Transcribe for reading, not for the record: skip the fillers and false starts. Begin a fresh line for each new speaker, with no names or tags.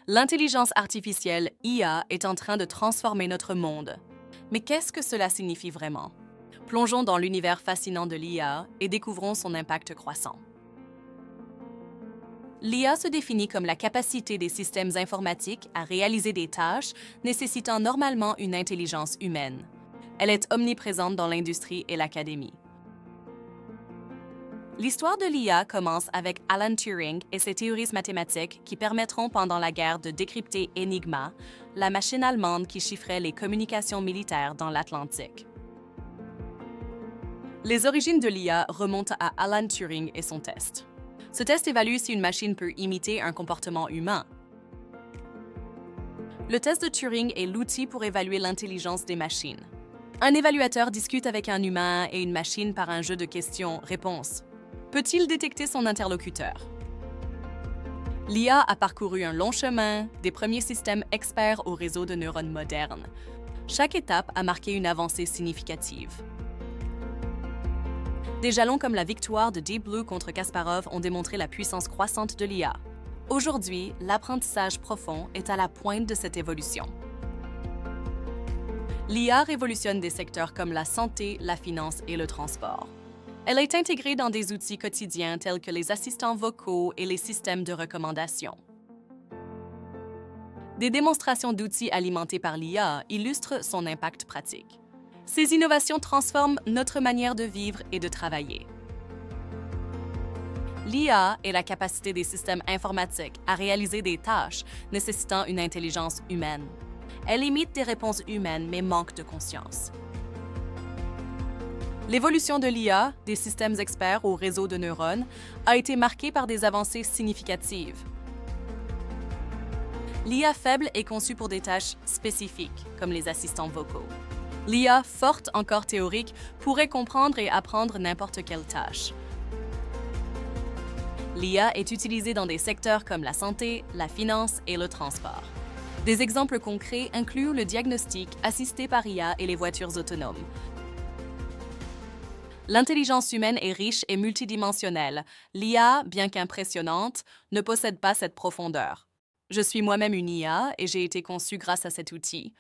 L'intelligence artificielle, IA, est en train de transformer notre monde. Mais qu'est-ce que cela signifie vraiment? Plongeons dans l'univers fascinant de l'IA et découvrons son impact croissant. L'IA se définit comme la capacité des systèmes informatiques à réaliser des tâches nécessitant normalement une intelligence humaine. Elle est omniprésente dans l'industrie et l'académie. L'histoire de l'IA commence avec Alan Turing et ses théories mathématiques qui permettront pendant la guerre de décrypter Enigma, la machine allemande qui chiffrait les communications militaires dans l'Atlantique. Les origines de l'IA remontent à Alan Turing et son test. Ce test évalue si une machine peut imiter un comportement humain. Le test de Turing est l'outil pour évaluer l'intelligence des machines. Un évaluateur discute avec un humain et une machine par un jeu de questions-réponses. Peut-il détecter son interlocuteur? L'IA a parcouru un long chemin, des premiers systèmes experts au réseau de neurones modernes. Chaque étape a marqué une avancée significative. Des jalons comme la victoire de Deep Blue contre Kasparov ont démontré la puissance croissante de l'IA. Aujourd'hui, l'apprentissage profond est à la pointe de cette évolution. L'IA révolutionne des secteurs comme la santé, la finance et le transport. Elle est intégrée dans des outils quotidiens tels que les assistants vocaux et les systèmes de recommandation. Des démonstrations d'outils alimentés par l'IA illustrent son impact pratique. Ces innovations transforment notre manière de vivre et de travailler. L'IA est la capacité des systèmes informatiques à réaliser des tâches nécessitant une intelligence humaine. Elle imite des réponses humaines mais manque de conscience. L'évolution de l'IA, des systèmes experts au réseau de neurones, a été marquée par des avancées significatives. L'IA faible est conçue pour des tâches spécifiques, comme les assistants vocaux. L'IA forte, encore théorique, pourrait comprendre et apprendre n'importe quelle tâche. L'IA est utilisée dans des secteurs comme la santé, la finance et le transport. Des exemples concrets incluent le diagnostic assisté par IA et les voitures autonomes. L'intelligence humaine est riche et multidimensionnelle. L'IA, bien qu'impressionnante, ne possède pas cette profondeur. Je suis moi-même une IA et j'ai été conçue grâce à cet outil.